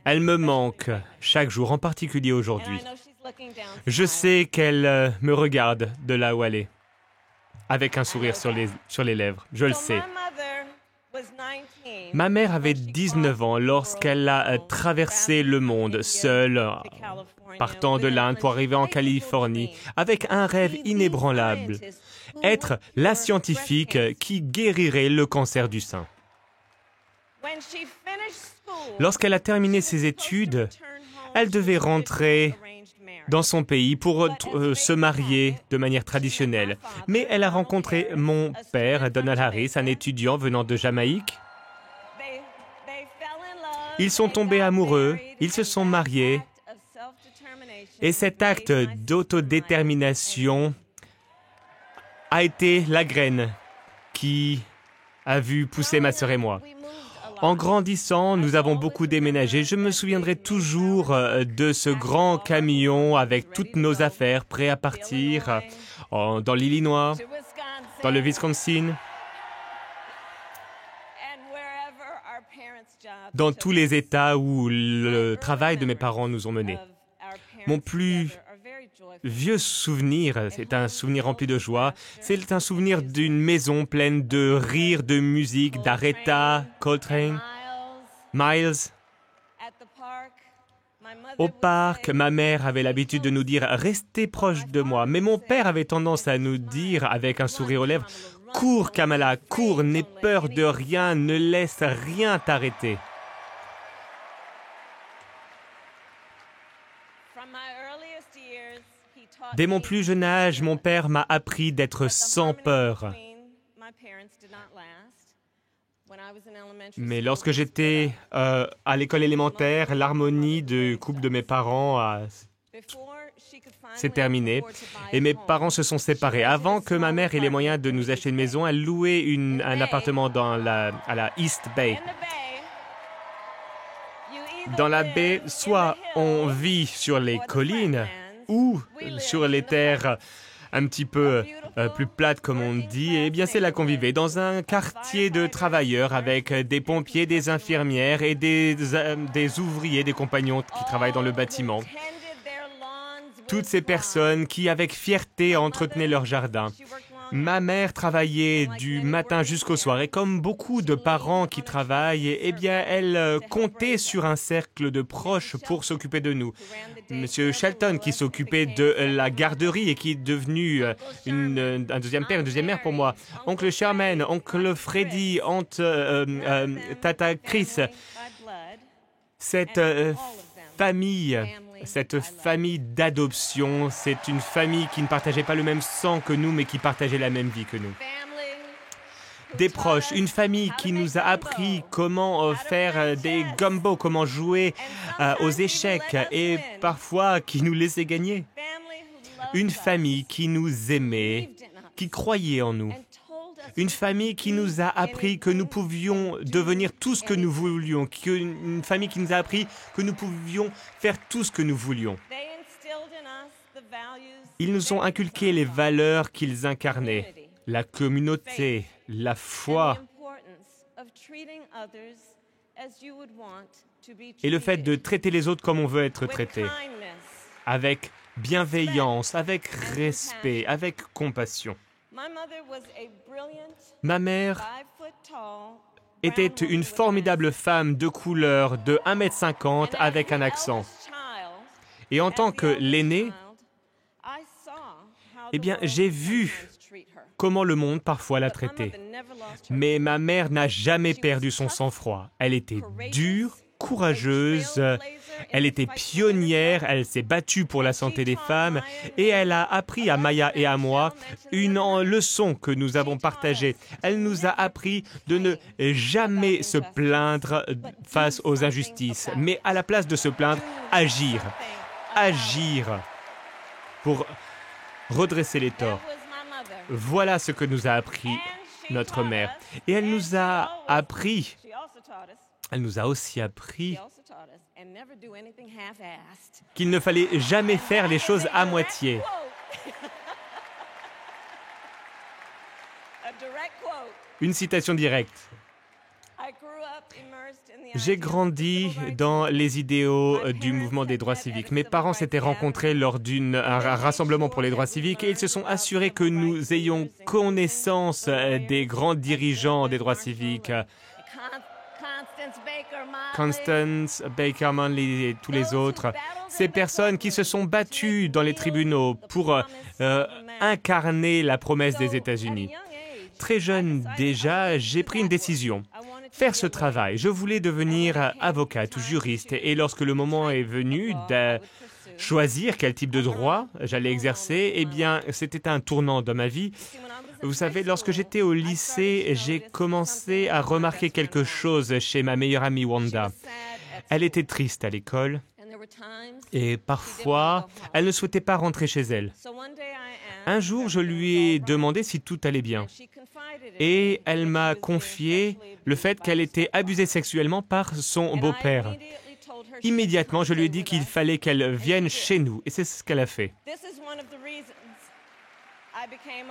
Elle me manque chaque jour, en particulier aujourd'hui. Je sais qu'elle me regarde de là où elle est, avec un sourire sur les lèvres. Je le sais. Ma mère avait 19 ans lorsqu'elle a traversé le monde seule, partant de l'Inde pour arriver en Californie, avec un rêve inébranlable, être la scientifique qui guérirait le cancer du sein. Lorsqu'elle a terminé ses études, elle devait rentrer dans son pays pour se marier de manière traditionnelle. Mais elle a rencontré mon père, Donald Harris, un étudiant venant de Jamaïque. Ils sont tombés amoureux, ils se sont mariés, et cet acte d'autodétermination a été la graine qui a vu pousser ma sœur et moi. En grandissant, nous avons beaucoup déménagé. Je me souviendrai toujours de ce grand camion avec toutes nos affaires prêts à partir dans l'Illinois, dans le Wisconsin, dans tous les États où le travail de mes parents nous ont menés. Mon plus vieux souvenir, c'est un souvenir rempli de joie, c'est un souvenir d'une maison pleine de rires, de musique, d'Aretha, Coltrane, Miles. Au parc, ma mère avait l'habitude de nous dire « Restez proche de moi ». Mais mon père avait tendance à nous dire, avec un sourire aux lèvres, « Cours, Kamala, cours, n'aie peur de rien, ne laisse rien t'arrêter ». Dès mon plus jeune âge, mon père m'a appris d'être sans peur. Mais lorsque j'étais à l'école élémentaire, l'harmonie de couple de mes parents s'est terminée et mes parents se sont séparés. Avant que ma mère ait les moyens de nous acheter une maison, elle louait un appartement à la East Bay. Dans la baie, soit on vit sur les collines ou sur les terres un petit peu plus plates, comme on dit, eh bien c'est là qu'on vivait, dans un quartier de travailleurs avec des pompiers, des infirmières et des ouvriers, des compagnons qui travaillent dans le bâtiment. Toutes ces personnes qui, avec fierté, entretenaient leur jardin. Ma mère travaillait du matin jusqu'au soir et comme beaucoup de parents qui travaillent, eh bien, elle comptait sur un cercle de proches pour s'occuper de nous. Monsieur Shelton qui s'occupait de la garderie et qui est devenu un deuxième père, une deuxième mère pour moi. Oncle Sherman, oncle Freddy, tata Chris. Cette famille d'adoption, c'est une famille qui ne partageait pas le même sang que nous, mais qui partageait la même vie que nous. Des proches, une famille qui nous a appris comment faire des gumbo, comment jouer aux échecs et parfois qui nous laissait gagner. Une famille qui nous aimait, qui croyait en nous. Une famille qui nous a appris que nous pouvions devenir tout ce que nous voulions, une famille qui nous a appris que nous pouvions faire tout ce que nous voulions. Ils nous ont inculqué les valeurs qu'ils incarnaient, la communauté, la foi et le fait de traiter les autres comme on veut être traité, avec bienveillance, avec respect, avec compassion. Ma mère était une formidable femme de couleur de 1,50 m avec un accent. Et en tant que l'aînée, eh bien, j'ai vu comment le monde parfois la traitait. Mais ma mère n'a jamais perdu son sang-froid. Elle était dure, courageuse, elle était pionnière, elle s'est battue pour la santé des femmes et elle a appris à Maya et à moi une leçon que nous avons partagée. Elle nous a appris de ne jamais se plaindre face aux injustices, mais à la place de se plaindre, agir pour redresser les torts. Voilà ce que nous a appris notre mère. Et elle nous a aussi appris qu'il ne fallait jamais faire les choses à moitié. Une citation directe. J'ai grandi dans les idéaux du mouvement des droits civiques. Mes parents s'étaient rencontrés lors d'un rassemblement pour les droits civiques et ils se sont assurés que nous ayons connaissance des grands dirigeants des droits civiques. Constance Baker Manley et tous les autres. Ces personnes qui se sont battues dans les tribunaux pour incarner la promesse des États-Unis. Très jeune déjà, j'ai pris une décision. Faire ce travail. Je voulais devenir avocate ou juriste. Et lorsque le moment est venu de choisir quel type de droit j'allais exercer, eh bien, c'était un tournant dans ma vie. Vous savez, lorsque j'étais au lycée, j'ai commencé à remarquer quelque chose chez ma meilleure amie Wanda. Elle était triste à l'école et parfois, elle ne souhaitait pas rentrer chez elle. Un jour, je lui ai demandé si tout allait bien. Et elle m'a confié le fait qu'elle était abusée sexuellement par son beau-père. Immédiatement, je lui ai dit qu'il fallait qu'elle vienne chez nous, et c'est ce qu'elle a fait.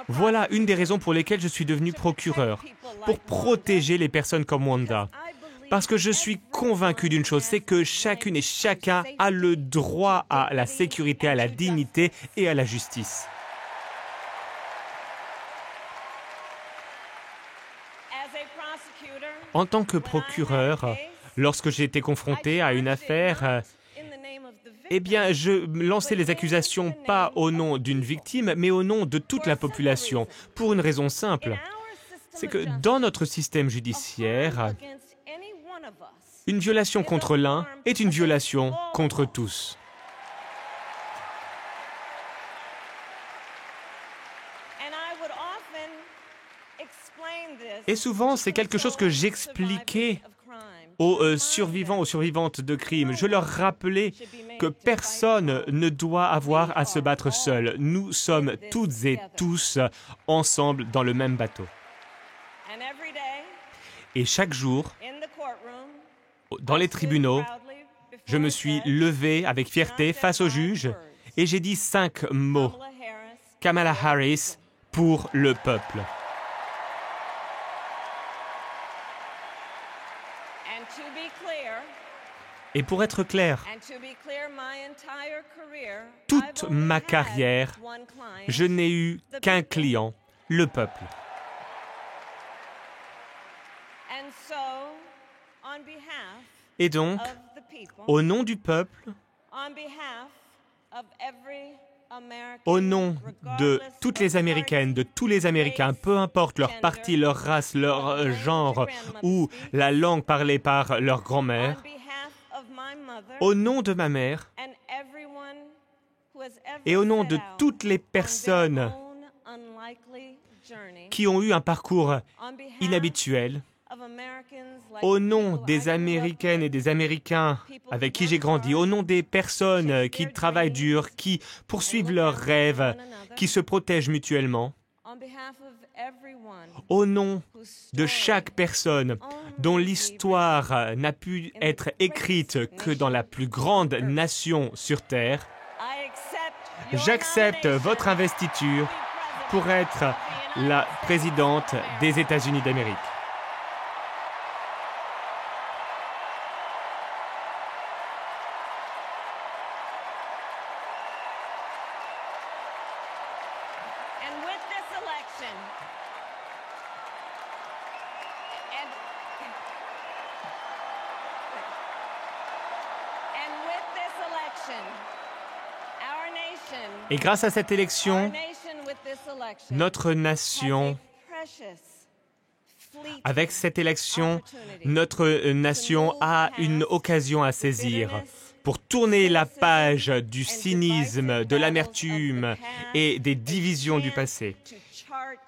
Voilà une des raisons pour lesquelles je suis devenu procureur, pour protéger les personnes comme Wanda. Parce que je suis convaincu d'une chose, c'est que chacune et chacun a le droit à la sécurité, à la dignité et à la justice. En tant que procureur, lorsque j'ai été confronté à une affaire, eh bien, je lançais les accusations pas au nom d'une victime, mais au nom de toute la population, pour une raison simple. C'est que dans notre système judiciaire, une violation contre l'un est une violation contre tous. Et souvent, c'est quelque chose que j'expliquais aux survivants, aux survivantes de crimes. Je leur rappelais que personne ne doit avoir à se battre seul. Nous sommes toutes et tous ensemble dans le même bateau. Et chaque jour, dans les tribunaux, je me suis levé avec fierté face au juge et j'ai dit 5 mots. Kamala Harris pour le peuple. Et pour être clair, toute ma carrière, je n'ai eu qu'un client, le peuple. Et donc, au nom du peuple, au nom de toutes les Américaines, de tous les Américains, peu importe leur parti, leur race, leur genre ou la langue parlée par leur grand-mère, au nom de ma mère et au nom de toutes les personnes qui ont eu un parcours inhabituel, au nom des Américaines et des Américains avec qui j'ai grandi, au nom des personnes qui travaillent dur, qui poursuivent leurs rêves, qui se protègent mutuellement, au nom de chaque personne dont l'histoire n'a pu être écrite que dans la plus grande nation sur Terre, j'accepte votre investiture pour être la présidente des États-Unis d'Amérique. Et grâce à cette élection, notre nation, avec cette élection, notre nation a une occasion à saisir pour tourner la page du cynisme, de l'amertume et des divisions du passé.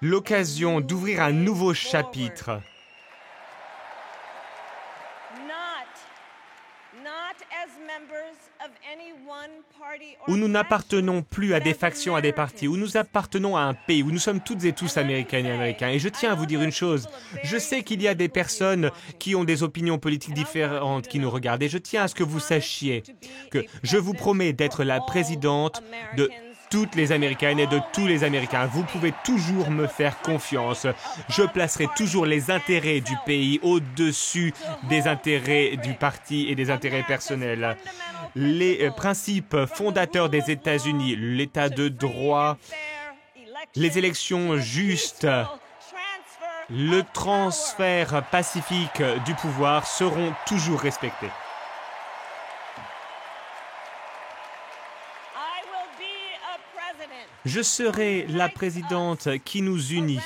L'occasion d'ouvrir un nouveau chapitre. Où nous n'appartenons plus à des factions, à des partis, où nous appartenons à un pays, où nous sommes toutes et tous américaines et américains. Et je tiens à vous dire une chose, je sais qu'il y a des personnes qui ont des opinions politiques différentes qui nous regardent, et je tiens à ce que vous sachiez que je vous promets d'être la présidente de toutes les Américaines et de tous les Américains. Vous pouvez toujours me faire confiance. Je placerai toujours les intérêts du pays au-dessus des intérêts du parti et des intérêts personnels. Les principes fondateurs des États-Unis, l'état de droit, les élections justes, le transfert pacifique du pouvoir seront toujours respectés. Je serai la présidente qui nous unit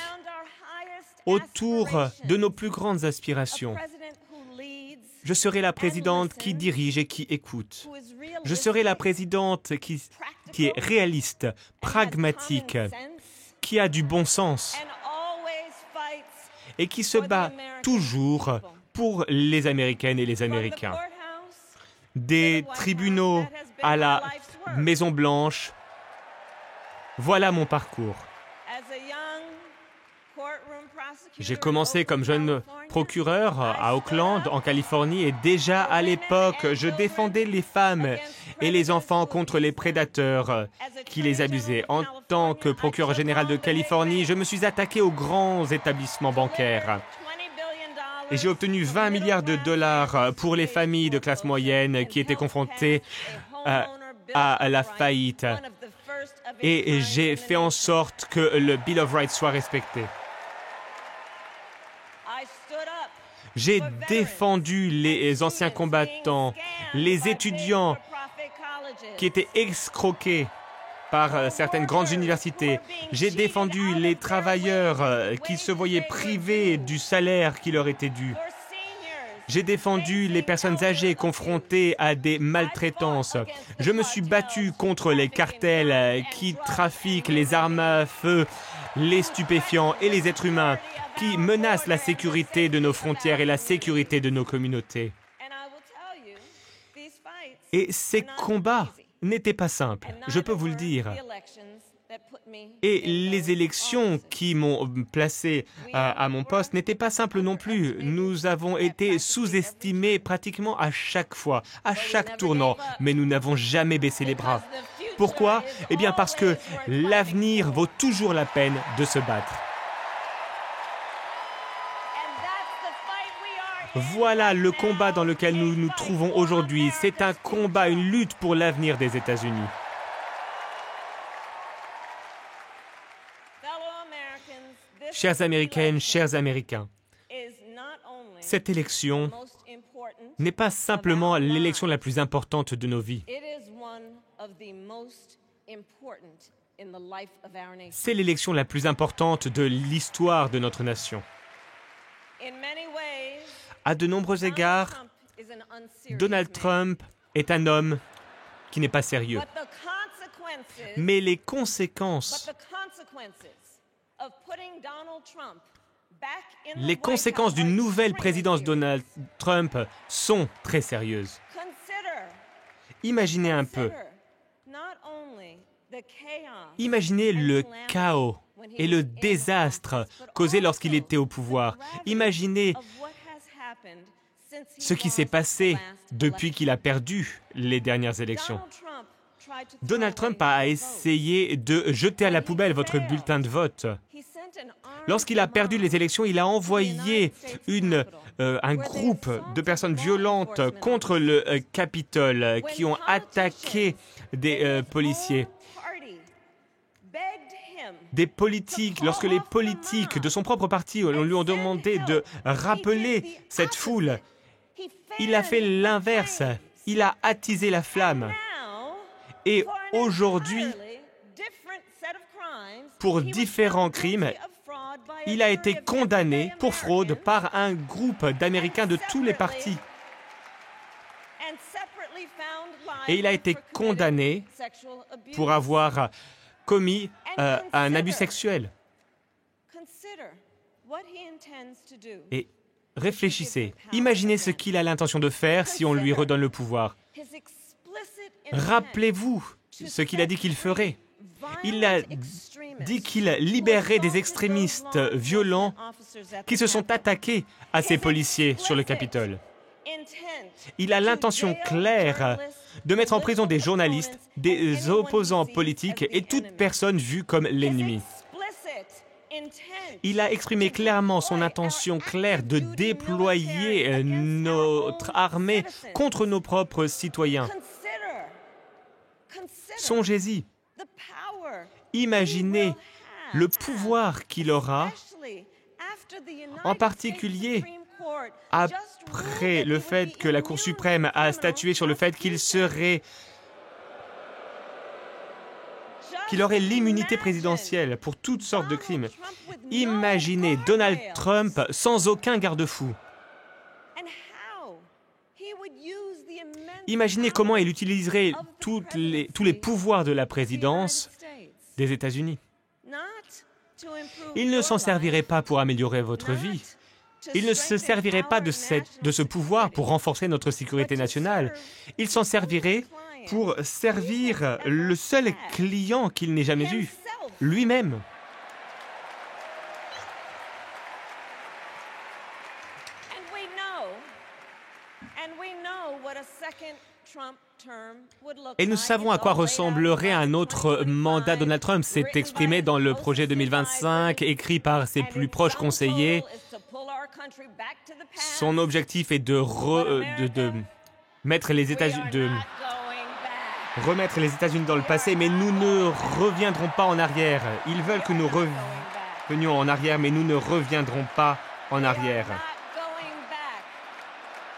autour de nos plus grandes aspirations. Je serai la présidente qui dirige et qui écoute. Je serai la présidente qui est réaliste, pragmatique, qui a du bon sens et qui se bat toujours pour les Américaines et les Américains. Des tribunaux à la Maison-Blanche, voilà mon parcours. J'ai commencé comme jeune procureur à Oakland, en Californie, et déjà à l'époque, je défendais les femmes et les enfants contre les prédateurs qui les abusaient. En tant que procureur général de Californie, je me suis attaqué aux grands établissements bancaires. Et j'ai obtenu 20 milliards de dollars pour les familles de classe moyenne qui étaient confrontées à la faillite. Et j'ai fait en sorte que le Bill of Rights soit respecté. J'ai défendu les anciens combattants, les étudiants qui étaient escroqués par certaines grandes universités. J'ai défendu les travailleurs qui se voyaient privés du salaire qui leur était dû. J'ai défendu les personnes âgées confrontées à des maltraitances. Je me suis battu contre les cartels qui trafiquent les armes à feu, les stupéfiants et les êtres humains, qui menacent la sécurité de nos frontières et la sécurité de nos communautés. Et ces combats n'étaient pas simples, je peux vous le dire. Et les élections qui m'ont placé à mon poste n'étaient pas simples non plus. Nous avons été sous-estimés pratiquement à chaque fois, à chaque tournant, mais nous n'avons jamais baissé les bras. Pourquoi? Eh bien parce que l'avenir vaut toujours la peine de se battre. Voilà le combat dans lequel nous nous trouvons aujourd'hui. C'est un combat, une lutte pour l'avenir des États-Unis. Chères Américaines, chers Américains, cette élection n'est pas simplement l'élection la plus importante de nos vies. C'est l'élection la plus importante de l'histoire de notre nation. À de nombreux égards, Donald Trump est un homme qui n'est pas sérieux. Mais les conséquences d'une nouvelle présidence Donald Trump sont très sérieuses. Imaginez un peu. Imaginez le chaos et le désastre causé lorsqu'il était au pouvoir. Imaginez ce qui s'est passé depuis qu'il a perdu les dernières élections. Donald Trump a essayé de jeter à la poubelle votre bulletin de vote. Lorsqu'il a perdu les élections, il a envoyé un groupe de personnes violentes contre le Capitole qui ont attaqué des policiers. Des politiques, lorsque les politiques de son propre parti lui ont demandé de rappeler cette foule, il a fait l'inverse. Il a attisé la flamme. Et aujourd'hui, pour différents crimes, il a été condamné pour fraude par un groupe d'Américains de tous les partis. Et il a été condamné pour avoir commis un abus sexuel. Et réfléchissez, imaginez ce qu'il a l'intention de faire si on lui redonne le pouvoir. Rappelez-vous ce qu'il a dit qu'il ferait. Il a dit qu'il libérerait des extrémistes violents qui se sont attaqués à ces policiers sur le Capitole. Il a l'intention claire de mettre en prison des journalistes, des opposants politiques et toute personne vue comme l'ennemi. Il a exprimé clairement son intention claire de déployer notre armée contre nos propres citoyens. Songez-y. Imaginez le pouvoir qu'il aura, en particulier après le fait que la Cour suprême a statué sur le fait qu'il aurait l'immunité présidentielle pour toutes sortes de crimes. Imaginez Donald Trump sans aucun garde-fou. Imaginez comment il utiliserait tous les pouvoirs de la présidence des États-Unis. Il ne s'en servirait pas pour améliorer votre vie. Il ne se servirait pas de ce pouvoir pour renforcer notre sécurité nationale. Il s'en servirait pour servir le seul client qu'il n'ait jamais eu, lui-même. Et nous savons à quoi ressemblerait un autre mandat. Donald Trump s'est exprimé dans le projet 2025, écrit par ses plus proches conseillers. Son objectif est de remettre les États-Unis dans le passé, mais nous ne reviendrons pas en arrière. Ils veulent que nous revenions en arrière, mais nous ne reviendrons pas en arrière.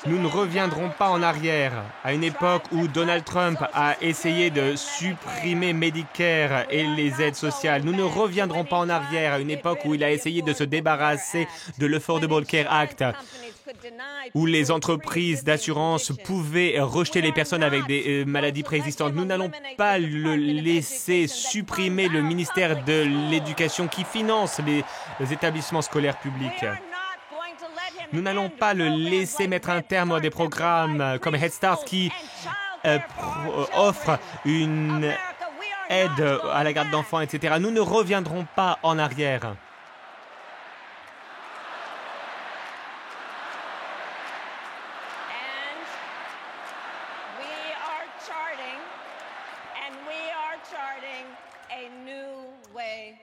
Nous ne reviendrons pas en arrière à une époque où Donald Trump a essayé de supprimer Medicare et les aides sociales. Nous ne reviendrons pas en arrière à une époque où il a essayé de se débarrasser de l'Affordable Care Act, où les entreprises d'assurance pouvaient rejeter les personnes avec des maladies préexistantes. Nous n'allons pas le laisser supprimer le ministère de l'Éducation qui finance les établissements scolaires publics. Nous n'allons pas le laisser mettre un terme à des programmes comme Head Start qui offrent une aide à la garde d'enfants, etc. Nous ne reviendrons pas en arrière.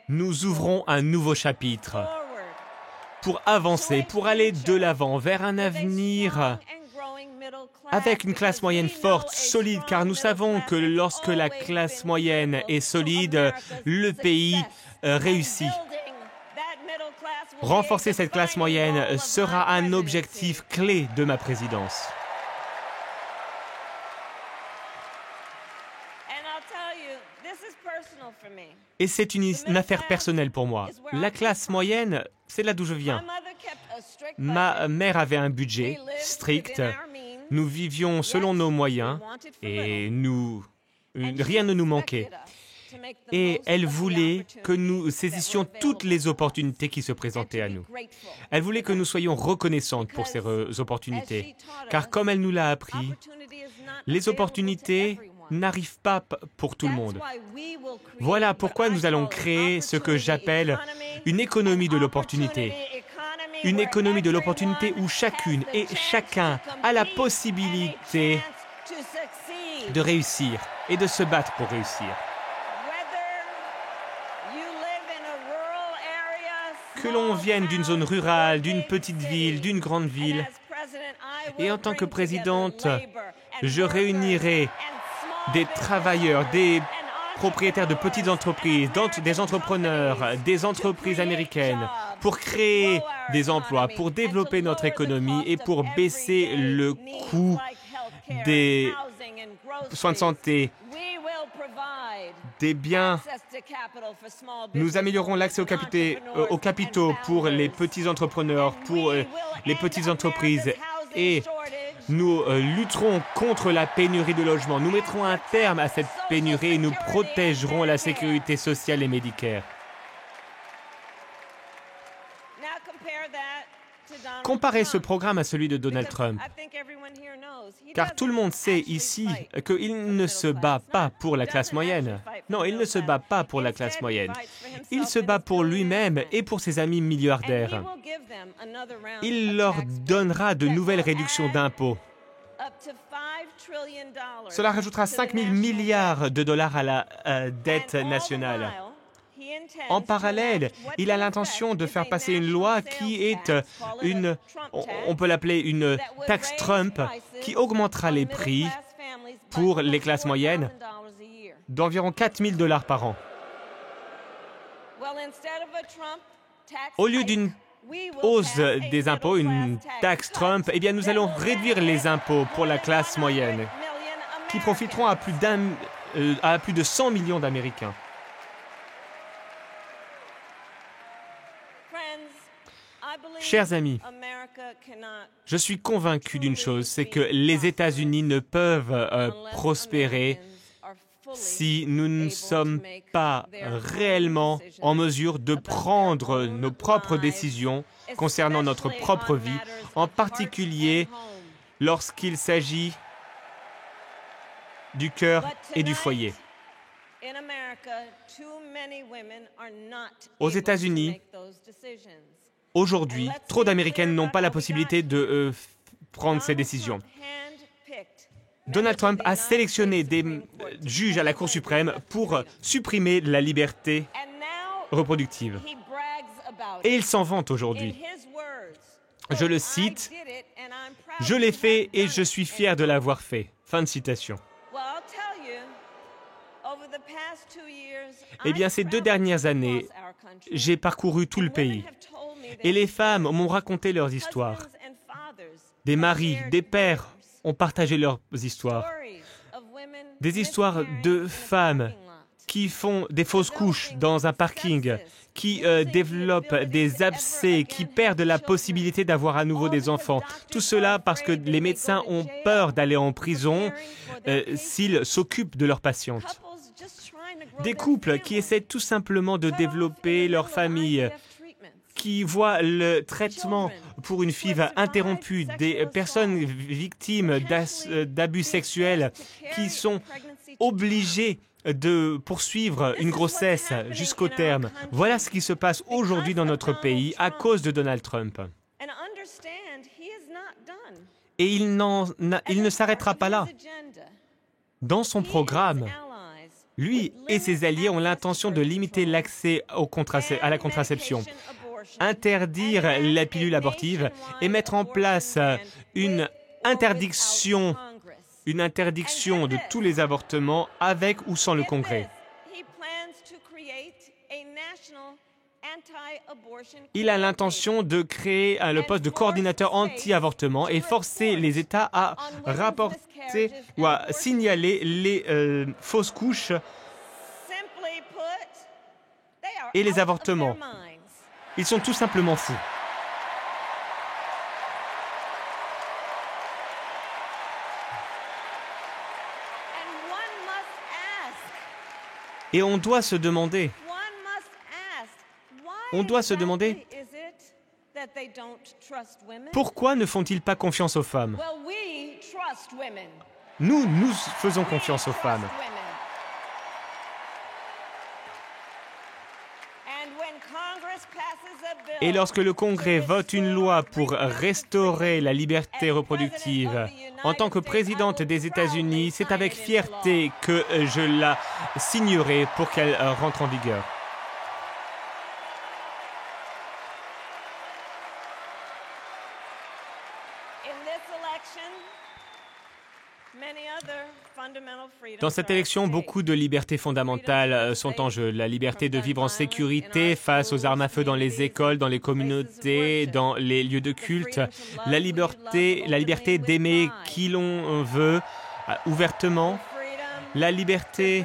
Nous ouvrons un nouveau chapitre pour avancer, pour aller de l'avant vers un avenir avec une classe moyenne forte, solide, car nous savons que lorsque la classe moyenne est solide, le pays réussit. Renforcer cette classe moyenne sera un objectif clé de ma présidence. Et c'est une affaire personnelle pour moi. La classe moyenne, c'est là d'où je viens. Ma mère avait un budget strict. Nous vivions selon nos moyens et rien ne nous manquait. Et elle voulait que nous saisissions toutes les opportunités qui se présentaient à nous. Elle voulait que nous soyons reconnaissantes pour ces opportunités. Car comme elle nous l'a appris, les opportunités n'arrive pas pour tout le monde. Voilà pourquoi nous allons créer ce que j'appelle une économie de l'opportunité. Une économie de l'opportunité où chacune et chacun a la possibilité de réussir et de se battre pour réussir. Que l'on vienne d'une zone rurale, d'une petite ville, d'une grande ville, et en tant que présidente, je réunirai des travailleurs, des propriétaires de petites entreprises, des entrepreneurs, des entreprises américaines, pour créer des emplois, pour développer notre économie et pour baisser le coût des soins de santé, des biens. Nous améliorons l'accès aux capitaux pour les petits entrepreneurs, pour les petites entreprises et nous lutterons contre la pénurie de logements. Nous mettrons un terme à cette pénurie et nous protégerons la sécurité sociale et Medicare. Comparez ce programme à celui de Donald Trump, car tout le monde sait ici qu'il ne se bat pas pour la classe moyenne. Non, il ne se bat pas pour la classe moyenne. Il se bat pour lui-même et pour ses amis milliardaires. Il leur donnera de nouvelles réductions d'impôts. Cela rajoutera 5 000 milliards de dollars à la dette nationale. En parallèle, il a l'intention de faire passer une loi qui est on peut l'appeler une taxe Trump, qui augmentera les prix pour les classes moyennes d'environ 4 000 dollars par an. Au lieu d'une hausse des impôts, une taxe Trump, eh bien nous allons réduire les impôts pour la classe moyenne, qui profiteront à plus de 100 millions d'Américains. Chers amis, je suis convaincu d'une chose, c'est que les États-Unis ne peuvent prospérer si nous ne sommes pas réellement en mesure de prendre nos propres décisions concernant notre propre vie, en particulier lorsqu'il s'agit du cœur et du foyer. Aux États-Unis, aujourd'hui, trop d'Américaines n'ont pas la possibilité de prendre ces décisions. Donald Trump a sélectionné des juges à la Cour suprême pour supprimer la liberté reproductive. Et il s'en vante aujourd'hui. Je le cite, « Je l'ai fait et je suis fier de l'avoir fait. » Fin de citation. Eh bien, ces 2 dernières années, j'ai parcouru tout le pays. Et les femmes m'ont raconté leurs histoires. Des maris, des pères ont partagé leurs histoires. Des histoires de femmes qui font des fausses couches dans un parking, qui développent des abcès, qui perdent la possibilité d'avoir à nouveau des enfants. Tout cela parce que les médecins ont peur d'aller en prison s'ils s'occupent de leurs patientes. Des couples qui essaient tout simplement de développer leur famille, qui voient le traitement pour une FIV interrompu, des personnes victimes d'abus sexuels qui sont obligées de poursuivre une grossesse jusqu'au terme. Voilà ce qui se passe aujourd'hui dans notre pays à cause de Donald Trump. Et il ne s'arrêtera pas là. Dans son programme, lui et ses alliés ont l'intention de limiter l'accès à la contraception, interdire la pilule abortive et mettre en place une interdiction de tous les avortements avec ou sans le Congrès. Il a l'intention de créer le poste de coordinateur anti-avortement et forcer les États à rapporter ou à signaler les fausses couches et les avortements. Ils sont tout simplement fous. Et on doit se demander, pourquoi ne font-ils pas confiance aux femmes? Nous faisons confiance aux femmes. Et lorsque le Congrès vote une loi pour restaurer la liberté reproductive, en tant que présidente des États-Unis, c'est avec fierté que je la signerai pour qu'elle rentre en vigueur. Dans cette élection, beaucoup de libertés fondamentales sont en jeu. La liberté de vivre en sécurité face aux armes à feu dans les écoles, dans les communautés, dans les lieux de culte. La liberté d'aimer qui l'on veut ouvertement. La liberté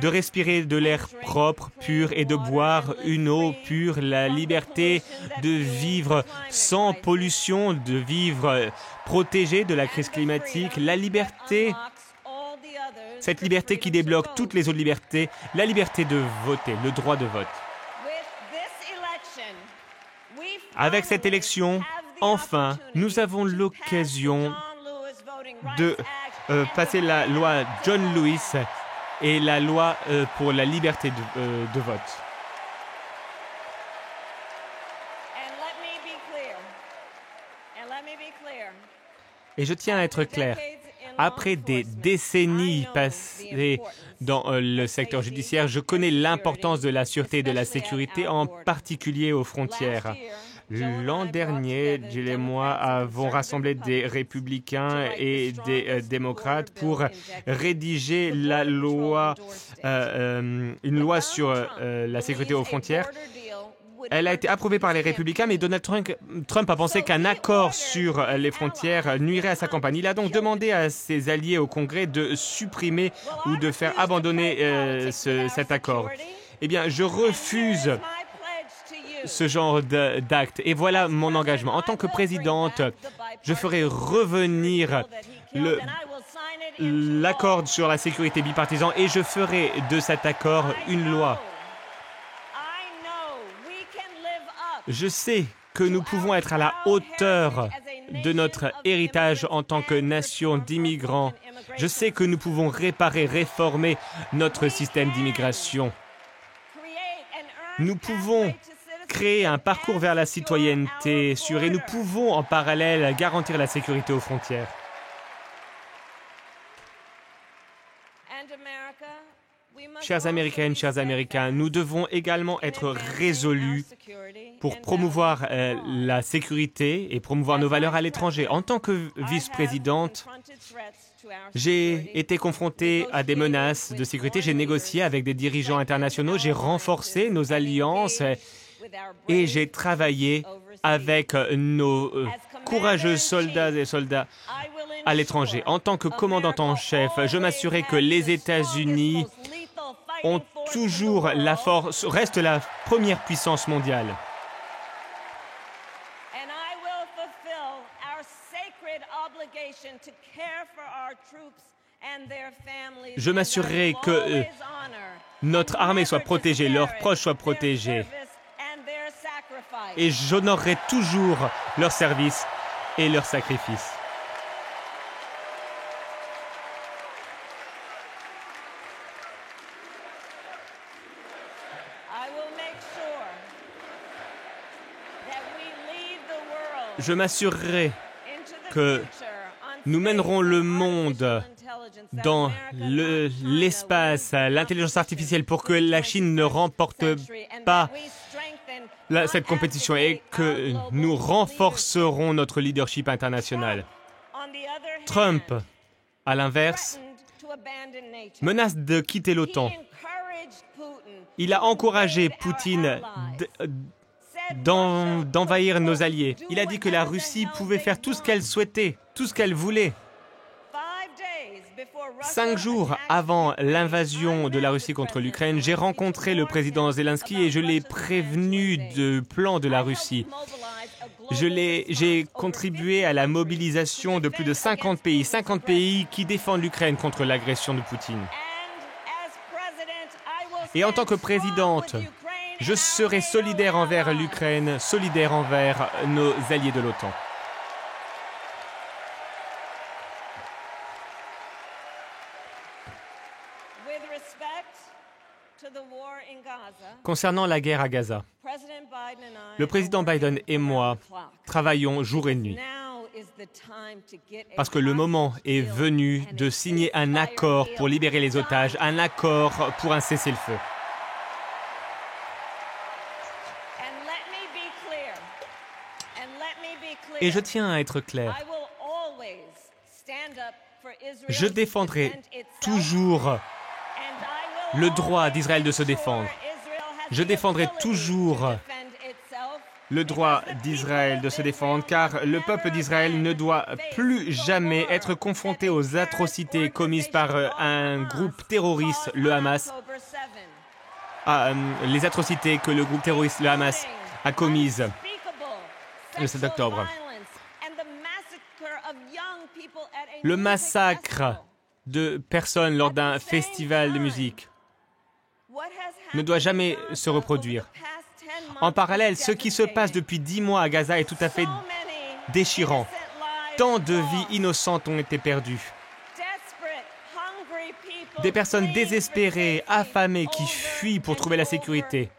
de respirer de l'air propre, pur et de boire une eau pure. La liberté de vivre sans pollution, de vivre protégé de la crise climatique. La liberté... Cette liberté qui débloque toutes les autres libertés, la liberté de voter, le droit de vote. Avec cette élection, enfin, nous avons l'occasion de passer la loi John Lewis et la loi pour la liberté de vote. Et je tiens à être clair. Après des décennies passées dans le secteur judiciaire, je connais l'importance de la sûreté et de la sécurité, en particulier aux frontières. L'an dernier, Jill et moi avons rassemblé des républicains et des démocrates pour rédiger une loi sur la sécurité aux frontières. Elle a été approuvée par les républicains, mais Donald Trump a pensé qu'un accord sur les frontières nuirait à sa campagne. Il a donc demandé à ses alliés au Congrès de supprimer ou de faire abandonner cet accord. Eh bien, je refuse ce genre d'acte. Et voilà mon engagement. En tant que présidente, je ferai revenir l'accord sur la sécurité bipartisan et je ferai de cet accord une loi. Je sais que nous pouvons être à la hauteur de notre héritage en tant que nation d'immigrants. Je sais que nous pouvons réformer notre système d'immigration. Nous pouvons créer un parcours vers la citoyenneté sûre et nous pouvons en parallèle garantir la sécurité aux frontières. Chères Américaines, chers Américains, nous devons également être résolus pour promouvoir la sécurité et promouvoir nos valeurs à l'étranger. En tant que vice-présidente, j'ai été confrontée à des menaces de sécurité. J'ai négocié avec des dirigeants internationaux, j'ai renforcé nos alliances et j'ai travaillé avec nos courageux soldats et soldats à l'étranger. En tant que commandante en chef, je m'assurais que les États-Unis ont toujours la force, restent la première puissance mondiale. Je m'assurerai que notre armée soit protégée, leurs proches soient protégés. Et j'honorerai toujours leur service et leur sacrifice. Je m'assurerai que nous mènerons le monde dans l'espace, l'intelligence artificielle, pour que la Chine ne remporte pas cette compétition et que nous renforcerons notre leadership international. Trump, à l'inverse, menace de quitter l'OTAN. Il a encouragé Poutine d'envahir nos alliés. Il a dit que la Russie pouvait faire tout ce qu'elle souhaitait, tout ce qu'elle voulait. 5 jours avant l'invasion de la Russie contre l'Ukraine, j'ai rencontré le président Zelensky et je l'ai prévenu du plan de la Russie. J'ai contribué à la mobilisation de plus de 50 pays qui défendent l'Ukraine contre l'agression de Poutine. Et en tant que présidente, je serai solidaire envers l'Ukraine, solidaire envers nos alliés de l'OTAN. Concernant la guerre à Gaza, le président Biden et moi travaillons jour et nuit parce que le moment est venu de signer un accord pour libérer les otages, un accord pour un cessez-le-feu. Et je tiens à être clair. Je défendrai toujours le droit d'Israël de se défendre. Je défendrai toujours le droit d'Israël de se défendre, car le peuple d'Israël ne doit plus jamais être confronté aux atrocités commises par un groupe terroriste, le Hamas. Les atrocités que le groupe terroriste, le Hamas, a commises le 7 octobre. Le massacre de personnes lors d'un festival de musique ne doit jamais se reproduire. En parallèle, ce qui se passe depuis 10 mois à Gaza est tout à fait déchirant. Tant de vies innocentes ont été perdues. Des personnes désespérées, affamées, qui fuient pour trouver la sécurité.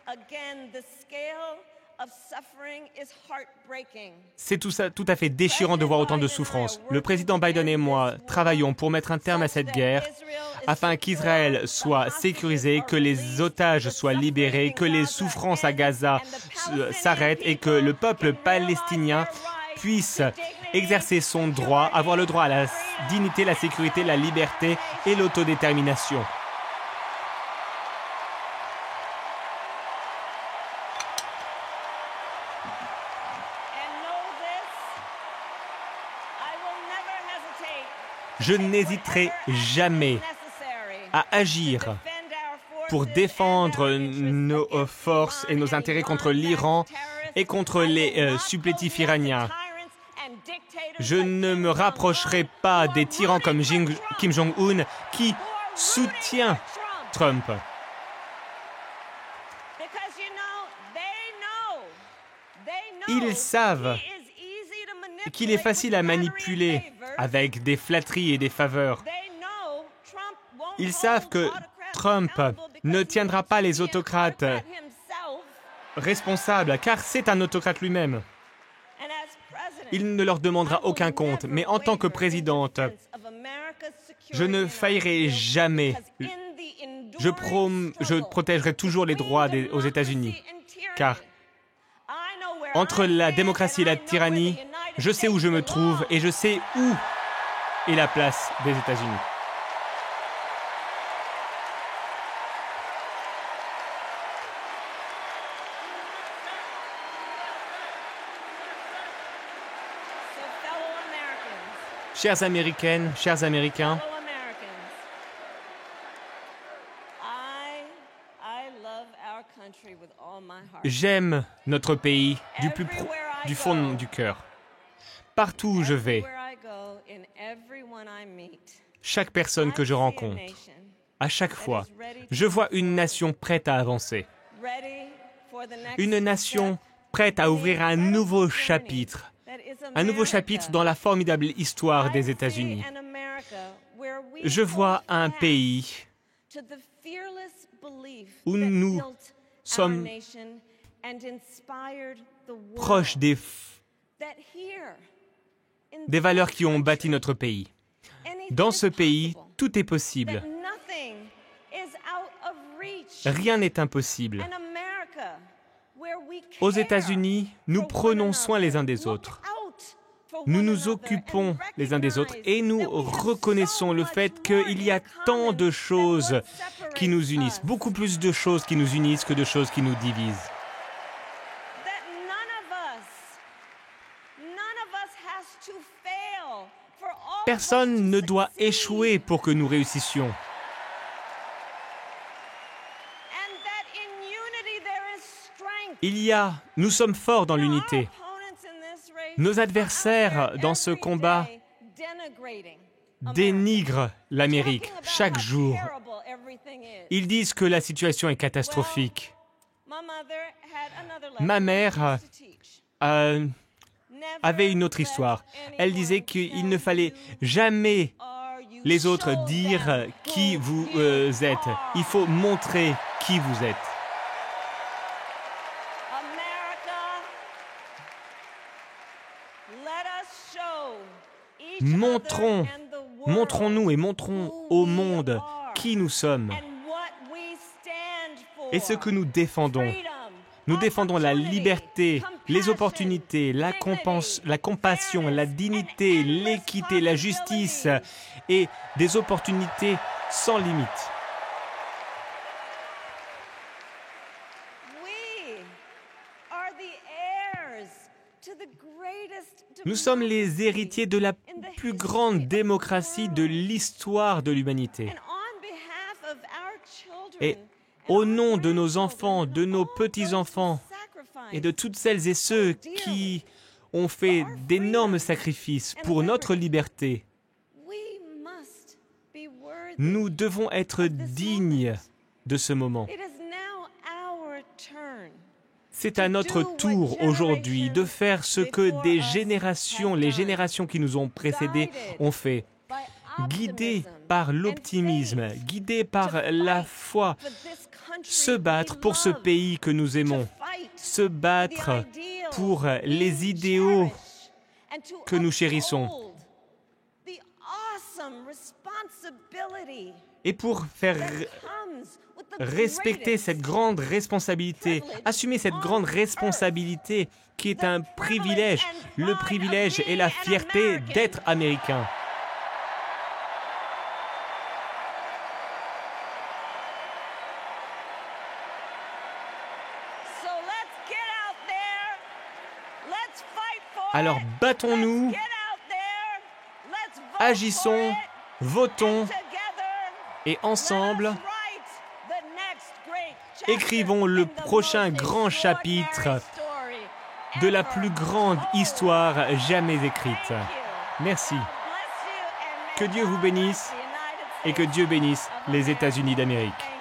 C'est tout à fait déchirant de voir autant de souffrance. Le président Biden et moi travaillons pour mettre un terme à cette guerre afin qu'Israël soit sécurisé, que les otages soient libérés, que les souffrances à Gaza s'arrêtent et que le peuple palestinien puisse exercer son droit, avoir le droit à la dignité, la sécurité, la liberté et l'autodétermination. Je n'hésiterai jamais à agir pour défendre nos forces et nos intérêts contre l'Iran et contre les supplétifs iraniens. Je ne me rapprocherai pas des tyrans comme Kim Jong-un qui soutient Trump. Ils savent qu'il est facile à manipuler avec des flatteries et des faveurs. Ils savent que Trump ne tiendra pas les autocrates responsables, car c'est un autocrate lui-même. Il ne leur demandera aucun compte, mais en tant que présidente, je ne faillirai jamais. Je protégerai toujours les droits aux États-Unis, car entre la démocratie et la tyrannie, je sais où je me trouve et je sais où est la place des États-Unis. Chères Américaines, chers Américains, j'aime notre pays du fond du cœur. Partout où je vais, chaque personne que je rencontre, à chaque fois, je vois une nation prête à avancer. Une nation prête à ouvrir un nouveau chapitre dans la formidable histoire des États-Unis. Je vois un pays où nous sommes proches des valeurs qui ont bâti notre pays. Dans ce pays, tout est possible. Rien n'est impossible. Aux États-Unis, nous prenons soin les uns des autres. Nous nous occupons les uns des autres et nous reconnaissons le fait qu'il y a tant de choses qui nous unissent, beaucoup plus de choses qui nous unissent que de choses qui nous divisent. Personne ne doit échouer pour que nous réussissions. Nous sommes forts dans l'unité. Nos adversaires dans ce combat dénigrent l'Amérique chaque jour. Ils disent que la situation est catastrophique. Ma mère avait une autre histoire. Elle disait qu'il ne fallait jamais les autres dire qui vous êtes. Il faut montrer qui vous êtes. Montrons-nous et montrons au monde qui nous sommes et ce que nous défendons. Nous défendons la liberté, les opportunités, la compassion, la dignité, l'équité, la justice et des opportunités sans limite. Nous sommes les héritiers de la plus grande démocratie de l'histoire de l'humanité. Et au nom de nos enfants, de nos petits-enfants et de toutes celles et ceux qui ont fait d'énormes sacrifices pour notre liberté, nous devons être dignes de ce moment. C'est à notre tour aujourd'hui de faire ce que les générations qui nous ont précédés ont fait. Guidés par l'optimisme, guidés par la foi, se battre pour ce pays que nous aimons, se battre pour les idéaux que nous chérissons et pour faire respecter cette grande responsabilité, assumer cette grande responsabilité qui est un privilège, le privilège et la fierté d'être américain. Alors battons-nous, agissons, votons et ensemble, écrivons le prochain grand chapitre de la plus grande histoire jamais écrite. Merci. Que Dieu vous bénisse et que Dieu bénisse les États-Unis d'Amérique.